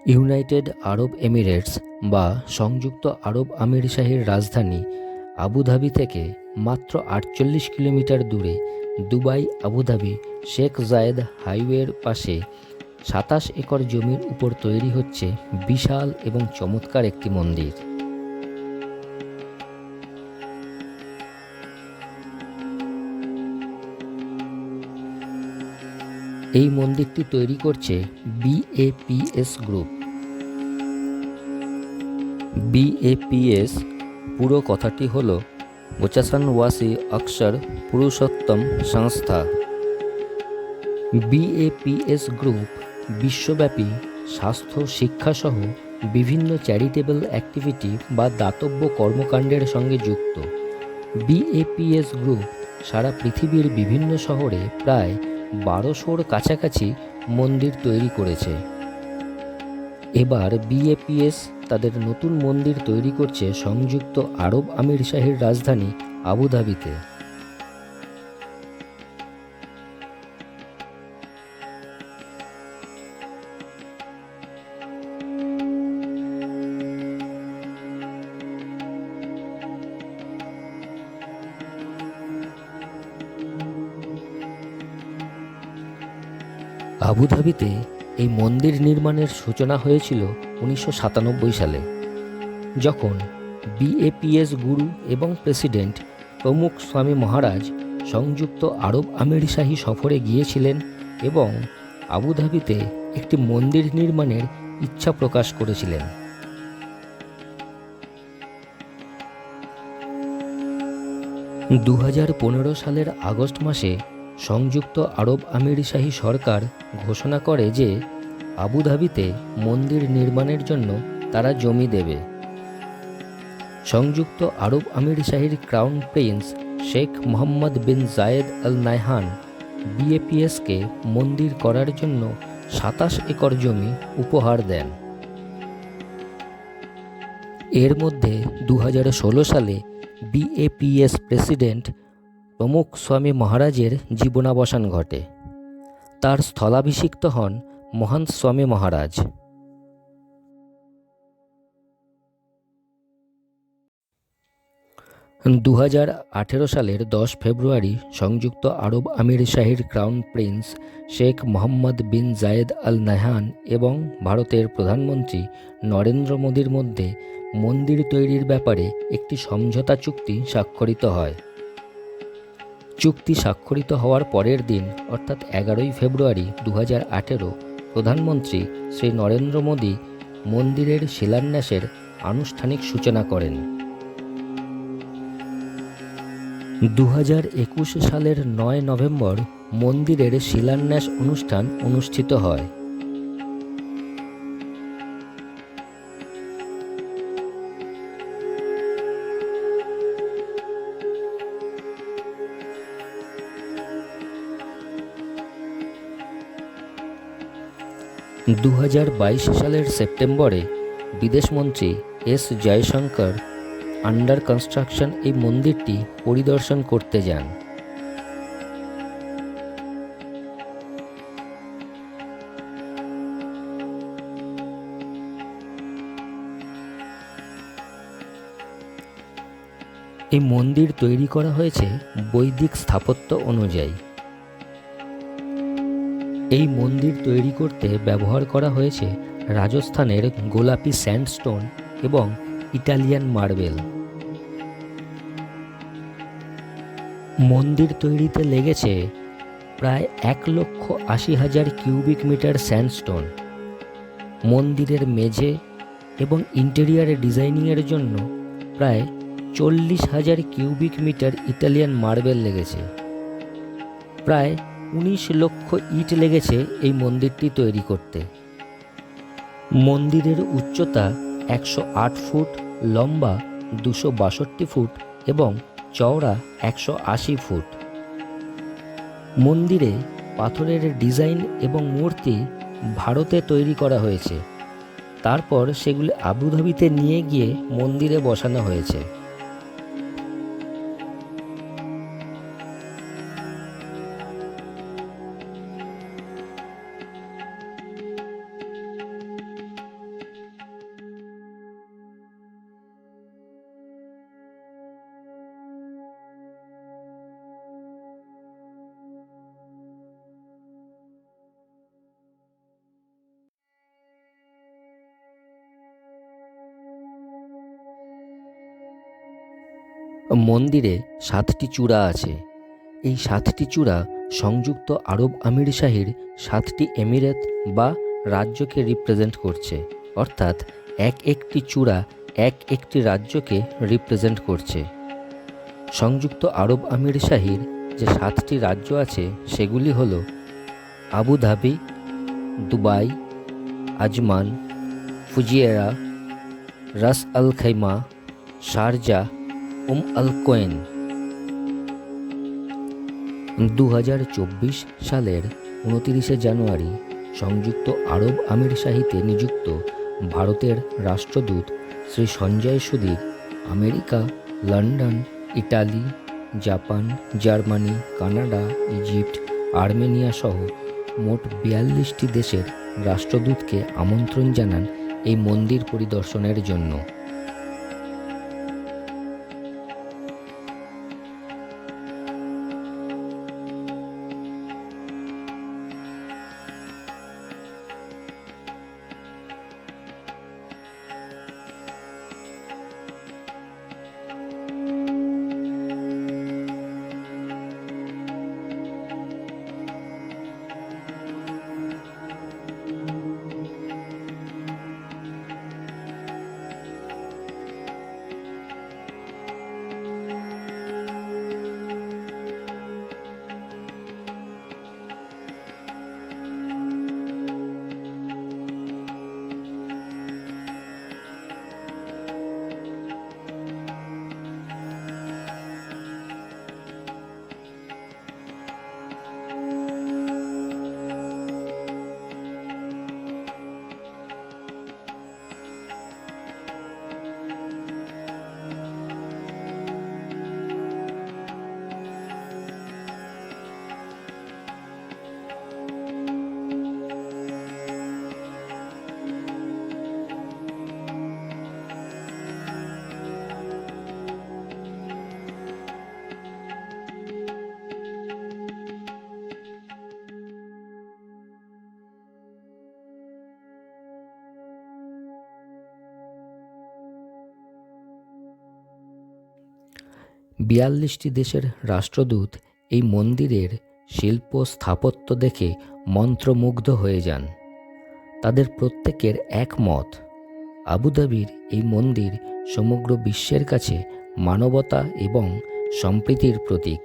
United আরব Emirates বা সংযুক্ত আরব আমিরশাহীর রাজধানী আবুধাবি থেকে মাত্র ৪৮ কিলোমিটার দূরে দুবাই আবুধাবি শেখ জায়েদ হাইওয়ের পাশে ২৭ একর জমির উপর তৈরি হচ্ছে বিশাল এবং চমৎকার একটি মন্দির। এই মন্দিরটি তৈরি করছে বিএপিএস গ্রুপ। বিএপিএস পুরো কথাটি হল ওচাসান ওয়াসি অক্ষর পুরুষোত্তম সংস্থা। বিএপিএস গ্রুপ বিশ্বব্যাপী স্বাস্থ্য শিক্ষাসহ বিভিন্ন চ্যারিটেবল অ্যাক্টিভিটি বা দাতব্য কর্মকাণ্ডের সঙ্গে যুক্ত। বিএপিএস গ্রুপ সারা পৃথিবীর বিভিন্ন শহরে প্রায় ১২০০-র কাছাকাছি মন্দির তৈরি করেছে। এবার বিএপিএস তাদের নতুন মন্দির তৈরি করছে সংযুক্ত আরব আমিরশাহীর রাজধানী আবুধাবিতে। আবুধাবিতে এই মন্দির নির্মাণের সূচনা হয়েছিল ১৯৯৭ সালে, যখন বিএপিএস গুরু এবং প্রেসিডেন্ট প্রমুখ স্বামী মহারাজ সংযুক্ত আরব আমিরশাহী সফরে গিয়েছিলেন এবং আবুধাবিতে একটি মন্দির নির্মাণের ইচ্ছা প্রকাশ করেছিলেন। ২০১৫ সালের আগস্ট মাসে সংযুক্ত আরব আমিরশাহী সরকার ঘোষণা করে যে আবুধাবিতে মন্দির নির্মাণের জন্য তারা জমি দেবে। সংযুক্ত আরব আমিরশাহীর ক্রাউন প্রিন্স শেখ মোহাম্মদ বিন জায়েদ আল নাহয়ান বিএপিএসকে মন্দির করার জন্য ২৭ একর জমি উপহার দেন। এর মধ্যে ২০১৬ সালে বিএপিএস প্রেসিডেন্ট প্রমুখ স্বামী মহারাজের জীবনাবসান ঘটে। তার স্থলাভিষিক্ত হন মহান স্বামী মহারাজ। ২০১৮ সালের ১০ ফেব্রুয়ারি সংযুক্ত আরব আমিরশাহীর ক্রাউন প্রিন্স শেখ মোহাম্মদ বিন জায়েদ আল নাহয়ান এবং ভারতের প্রধানমন্ত্রী নরেন্দ্র মোদীর মধ্যে মন্দির তৈরির ব্যাপারে একটি সমঝোতা চুক্তি স্বাক্ষরিত হয়। চুক্তি স্বাক্ষরিত হওয়ার পরের দিন অর্থাৎ ১১ই ফেব্রুয়ারি ২০১৮ প্রধানমন্ত্রী শ্রী নরেন্দ্র মোদী মন্দিরের শিলান্যাসের আনুষ্ঠানিক সূচনা করেন। ২০২১ সালের ৯ নভেম্বর মন্দিরের শিলান্যাস অনুষ্ঠান অনুষ্ঠিত হয়। দু সালের সেপ্টেম্বরে বিদেশমন্ত্রী এস জয়শঙ্কর আন্ডার কনস্ট্রাকশন এই মন্দিরটি পরিদর্শন করতে যান। এই মন্দির তৈরি করা হয়েছে বৈদিক স্থাপত্য অনুযায়ী। এই মন্দির তৈরি করতে ব্যবহার করা হয়েছে রাজস্থানের গোলাপি স্যান্ডস্টোন এবং ইটালিয়ান মার্বেল। মন্দির তৈরিতে লেগেছে প্রায় ১,৮০,০০০ কিউবিক মিটার স্যান্ডস্টোন। মন্দিরের মেঝে এবং ইন্টেরিয়ার ডিজাইনিংয়ের জন্য প্রায় ৪০,০০০ কিউবিক মিটার ইটালিয়ান মার্বেল লেগেছে। প্রায় ১৯ লক্ষ ইট লেগেছে এই মন্দিরটি তৈরি করতে। মন্দিরের উচ্চতা ১০৮ ফুট, লম্বা ২৬২ ফুট এবং চওড়া ১৮০ ফুট। মন্দিরে পাথরের ডিজাইন এবং মূর্তি ভারতে তৈরি করা হয়েছে, তারপর সেগুলি আবুধাবিতে নিয়ে গিয়ে মন্দিরে বসানো হয়েছে। মন্দিরে 7টি চূড়া আছে। এই 7টি চূড়া সংযুক্ত আরব আমিরশাহীর 7টি এমিরেত বা রাজ্যকে রিপ্রেজেন্ট করছে, অর্থাৎ এক একটি চূড়া এক একটি রাজ্যকে রিপ্রেজেন্ট করছে। সংযুক্ত আরব আমিরশাহীর যে 7টি রাজ্য আছে সেগুলি হলো আবুধাবি, দুবাই, আজমান, ফুজিয়েরা, রাস আল খাইমা, শারজাহ, আল কোয়েন। 2024 সালের 29শে জানুয়ারি সংযুক্ত আরব আমিরশাহীতে নিযুক্ত ভারতের রাষ্ট্রদূত Shri Sanjay Sudhir America, London, Italy, Japan, Germany, Canada, Egypt, Armenia সহ মোট 42টি দেশের রাষ্ট্রদূতকে আমন্ত্রণ জানান এই মন্দির পরিদর্শনের জন্য। বিয়াল্লিশটি দেশের রাষ্ট্রদূত এই মন্দিরের শিল্প স্থাপত্য দেখে মন্ত্রমুগ্ধ হয়ে যান। তাদের প্রত্যেকের একমত, আবুধাবির এই মন্দির সমগ্র বিশ্বের কাছে মানবতা এবং সম্প্রীতির প্রতীক।